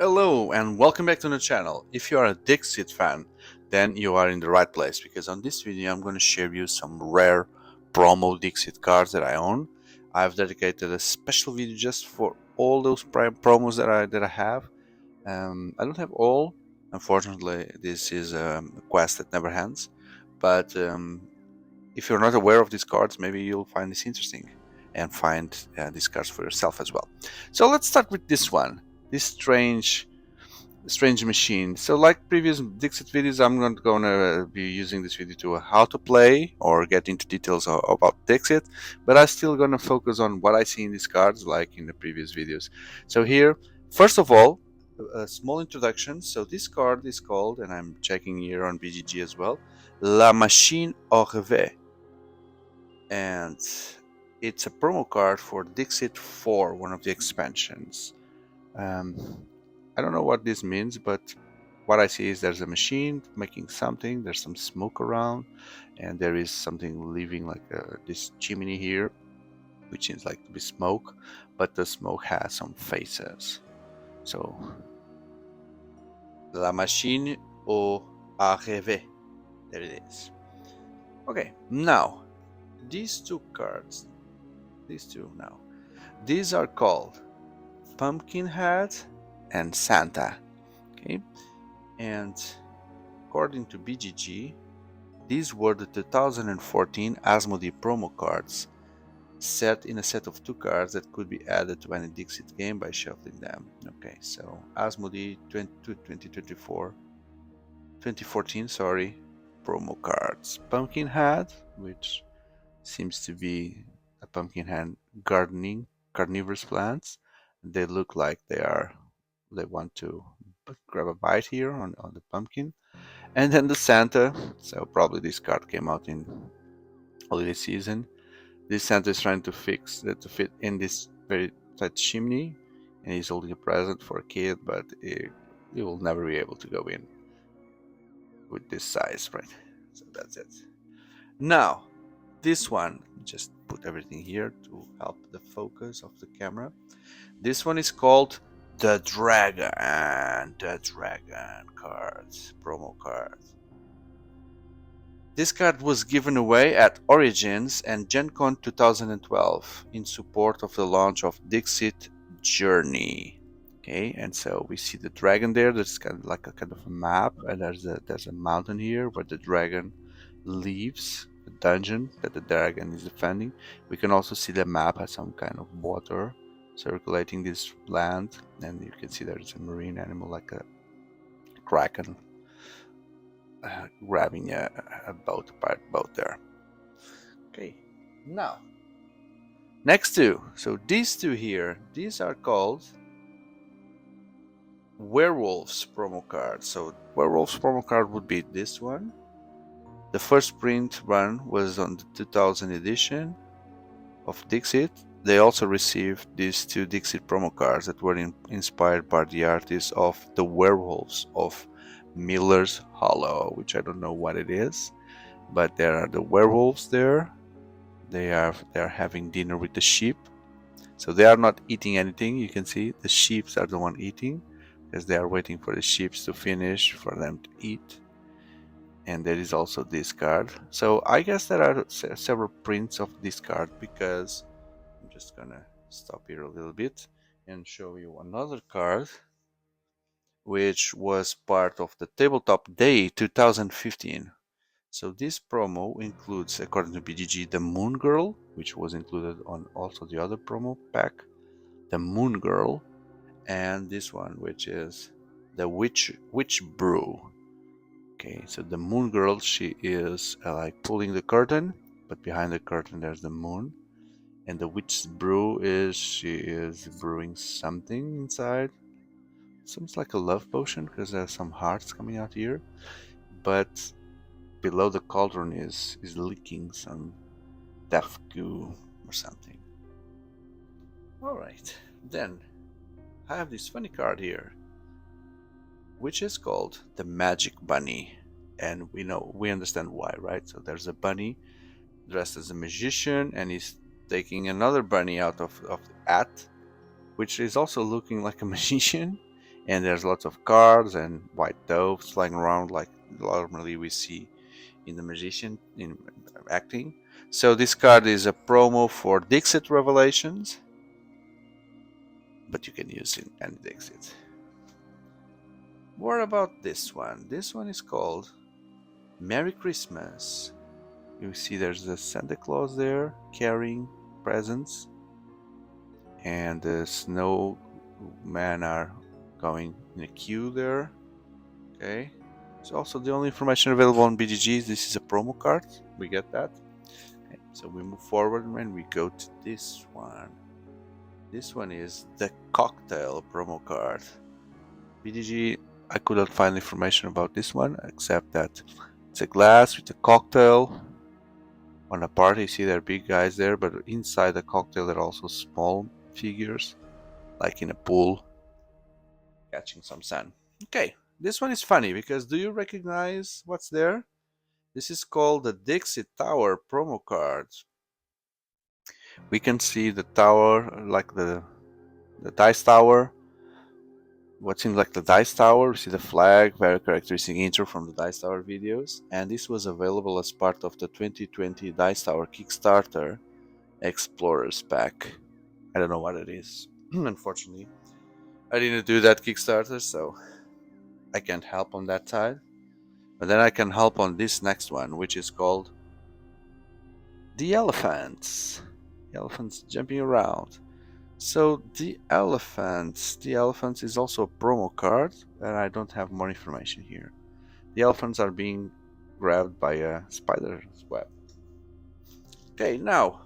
Hello and welcome back to the channel. If you are a Dixit fan, then you are in the right place because on this video I'm going to share you some rare promo Dixit cards that I own. I've dedicated a special video just for all those promos that I have. I don't have all. Unfortunately, this is a quest that never ends. But if you're not aware of these cards, maybe you'll find this interesting and find these cards for yourself as well. So let's start with this one. This strange machine. So like previous Dixit videos, I'm not gonna be using this video to how to play or get into details about Dixit, but I'm still gonna focus on what I see in these cards like in the previous videos. So here, first of all, a small introduction. So this card is called, and I'm checking here on BGG as well, La Machine au Revers, and it's a promo card for Dixit 4, one of the expansions. um, I don't know what this means, but what I see is there's a machine making something, there's some smoke around, and there is something leaving like this chimney here, which seems like to be smoke, but the smoke has some faces. So, La Machine au Rêve. There it is. Okay, now, these two cards, these are called Pumpkinhead and Santa. Okay, and according to BGG, these were the 2014 Asmodee promo cards, set in a set of 2 cards that could be added to any Dixit game by shuffling them. Okay, so Asmodee 2014, sorry, promo cards. Pumpkinhead, which seems to be a pumpkinhead gardening carnivorous plants. They look like they want to grab a bite here on the pumpkin. And then the Santa, so probably this card came out in holiday season. This Santa is trying to to fit in this very tight chimney, and he's holding a present for a kid, but he will never be able to go in with this size, right? So that's it. Now, this one, just put everything here to help the focus of the camera. This one is called the Dragon cards, promo cards. This card was given away at Origins and Gen Con 2012 in support of the launch of Dixit Journey. Okay, and so we see the dragon there. There's kind of like a kind of a map, and there's a mountain here where the dragon leaves the dungeon that the dragon is defending. We can also see the map has some kind of water circulating this land, and you can see there's a marine animal like a kraken grabbing a boat, a pirate boat there. Okay, now next two. So these two here, these are called Werewolves promo cards. So Werewolves promo card would be this one. The first print run was on the 2000 edition of Dixit. They also received these 2 Dixit promo cards that were inspired by the artists of the Werewolves of Miller's Hollow, which I don't know what it is, but there are the werewolves there. They are having dinner with the sheep, so they are not eating anything. You can see the sheep are the one eating, because they are waiting for the sheep to finish for them to eat. And there is also this card. So I guess there are several prints of this card, because I'm just gonna stop here a little bit and show you another card which was part of the Tabletop Day 2015. So this promo includes, according to BGG, the Moon Girl, which was included on also the other promo pack, the Moon Girl, and this one, which is the Witch Brew. Okay, so the Moon Girl, she is like pulling the curtain, but behind the curtain there's the moon. And the Witch Brew is, she is brewing something inside. Seems like a love potion, because there's some hearts coming out here, but below the cauldron is leaking some death goo or something. Alright, then I have this funny card here, which is called the Magic Bunny. And we understand why, right? So there's a bunny dressed as a magician, and he's taking another bunny out of the hat, which is also looking like a magician, and there's lots of cards and white doves flying around like normally we see in the magician in acting. So this card is a promo for Dixit Revelations, but you can use it and Dixit. What about this one? This one is called Merry Christmas. You see there's the Santa Claus there carrying presents, and the snowmen are going in a queue there. Okay. So also the only information available on BGG is this is a promo card. We get that. Okay. So we move forward and we go to this one. This one is the cocktail promo card. BGG, I could not find information about this one except that it's a glass with a cocktail. On a party, you see there are big guys there, but inside the cocktail there are also small figures, like in a pool, catching some sun. Okay, this one is funny because do you recognize what's there? This is called the Dixit Tower promo card. We can see the tower, like the dice tower. What seems like the dice tower. We see the flag, very characteristic intro from the dice tower videos. And this was available as part of the 2020 Dice Tower Kickstarter Explorers Pack. I don't know what it is. Unfortunately, I didn't do that Kickstarter, so I can't help on that side. But then I can help on this next one, which is called The Elephants. The elephants jumping around. So the elephants is also a promo card, and I don't have more information here. The elephants are being grabbed by a spider's web. Okay, now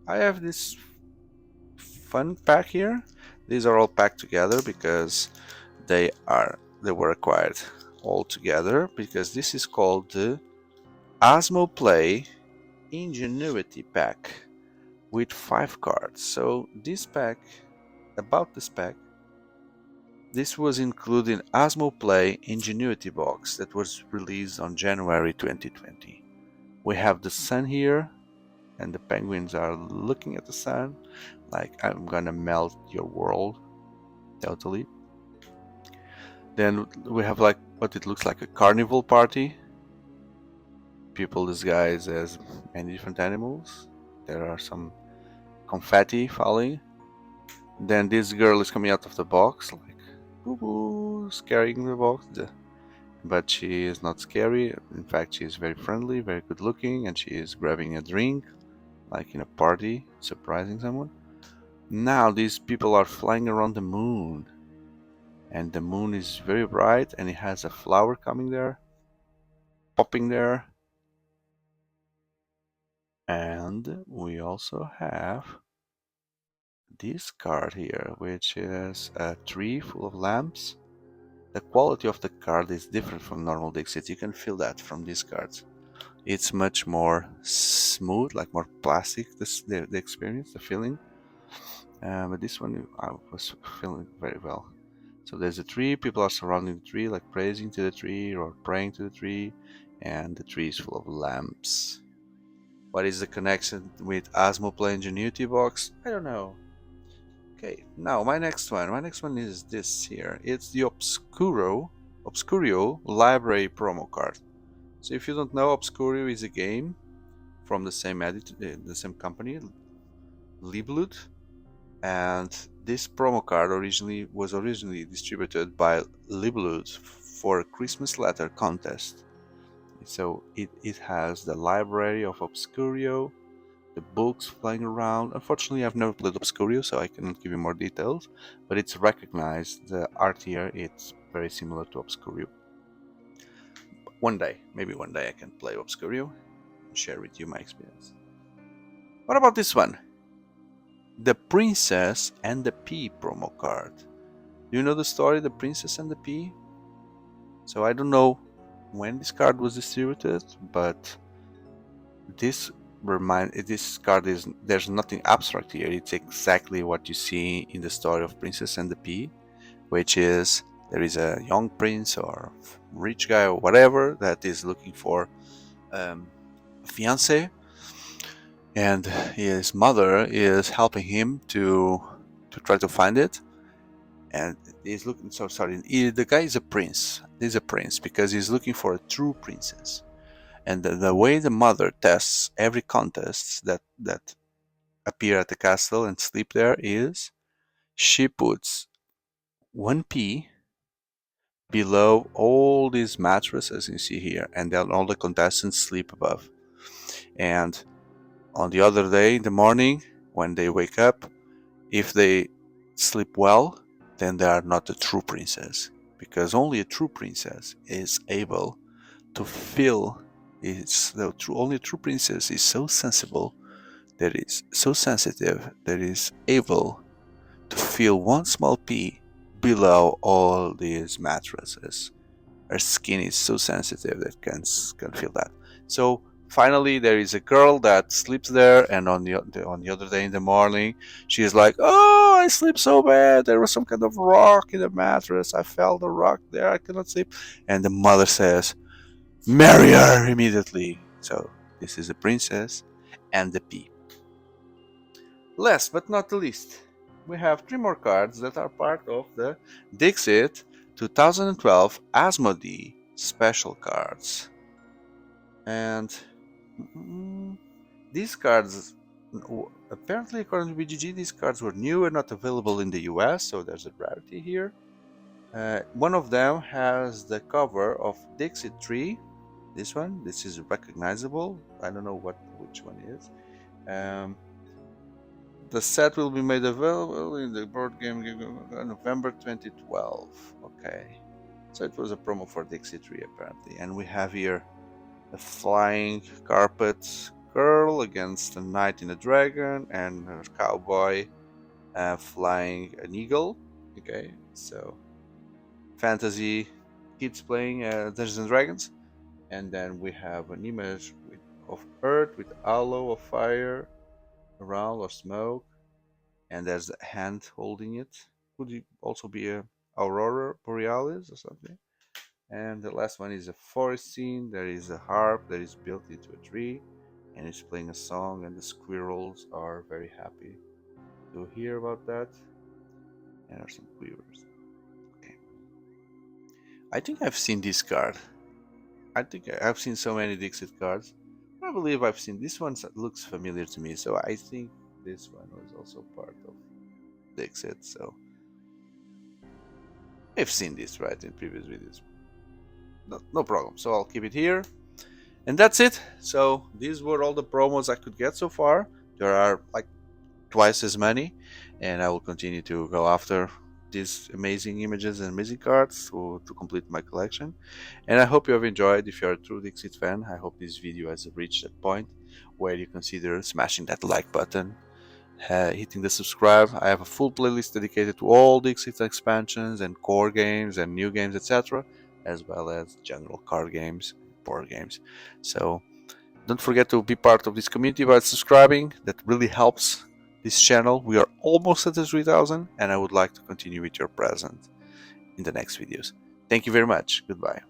I have this fun pack here. These are all packed together because they were acquired all together because this is called the Osmo Play Ingenuity Pack with 5 cards. So this pack, this was included in Osmo Play Ingenuity box that was released on January 2020. We have the sun here, and the penguins are looking at the sun like I'm gonna melt your world totally. Then we have like what it looks like a carnival party. People disguised as many different animals. There are some confetti falling. Then this girl is coming out of the box like boo-boo, scaring the box. But she is not scary. In fact, she is very friendly, very good looking, and she is grabbing a drink like in a party, surprising someone. Now these people are flying around the moon, and the moon is very bright, and it has a flower coming there, popping there. And we also have this card here, which is a tree full of lamps. The quality of the card is different from normal Dixit. You can feel that from these cards. It's much more smooth, like more plastic, the experience, the feeling. But this one I was feeling very well. So there's a tree, people are surrounding the tree, like praising to the tree or praying to the tree, and the tree is full of lamps. What is the connection with Osmo Play Ingenuity box? I don't know. Okay, now my next one is this here. It's the Obscurio Library promo card. So if you don't know, Obscurio is a game from the same company, Liblut, and this promo card was originally distributed by Liblut for a Christmas letter contest. So it has the library of Obscurio, the books flying around. Unfortunately, I've never played Obscurio, so I cannot give you more details, but it's recognized. The art here, it's very similar to Obscurio. Maybe one day I can play Obscurio and share with you my experience. What about this one? The Princess and the Pea promo card. Do you know the story, The Princess and the Pea? So I don't know when this card was distributed, but this card there's nothing abstract here. It's exactly what you see in the story of Princess and the Pea, which is there is a young prince or rich guy or whatever that is looking for a fiance, and his mother is helping him to try to find it. And he's looking. So sorry, the guy is a prince. He's a prince because he's looking for a true princess. And the way the mother tests every contest that appear at the castle and sleep there is she puts one pea below all these mattresses you see here, and then all the contestants sleep above. And on the other day in the morning, when they wake up, if they sleep well, then they are not a true princess, because only a true princess is able to feel. Only a true princess is so sensible, that is so sensitive, that is able to feel one small pea below all these mattresses. Her skin is so sensitive that can feel that. So finally, there is a girl that sleeps there, and on the other day in the morning, she is like, "Oh, I sleep so bad. There was some kind of rock in the mattress. I felt the rock there. I cannot sleep." And the mother says, "Marry her immediately." So this is the princess and the pea. Last but not the least, we have three more cards that are part of the Dixit 2012 Asmodee special cards. And these cards, apparently according to BGG, these cards were new and not available in the US, so there's a rarity here. One of them has the cover of Dixit 3. This one, this is recognizable. I don't know which one is. The set will be made available in the board game November 2012. Okay, so it was a promo for Dixit 3 apparently. And we have here a flying carpet girl against a knight in a dragon and a cowboy flying an eagle. Okay, so fantasy kids playing Dungeons and Dragons. And then we have an image of Earth with halo of fire around or smoke, and there's a hand holding it. Could also be a aurora borealis or something. And the last one is a forest scene. There is a harp that is built into a tree, and it's playing a song, and the squirrels are very happy to hear about that. And there are some quivers. Okay. I think I've seen this card. I think I've seen so many Dixit cards. I believe I've seen this one. Looks familiar to me, so I think this one was also part of Dixit. So I've seen this right in previous videos. No problem. So I'll keep it here, and that's it. So these were all the promos I could get so far. There are like twice as many, and I will continue to go after these amazing images and amazing cards to complete my collection. And I hope you have enjoyed. If you're a true Dixit fan, I hope this video has reached that point where you consider smashing that like button, hitting the subscribe. I have a full playlist dedicated to all Dixit expansions and core games and new games, etc., as well as general card games, board games. So don't forget to be part of this community by subscribing. That really helps this channel. We are almost at the 3000, and I would like to continue with your presence in the next videos. Thank you very much. Goodbye.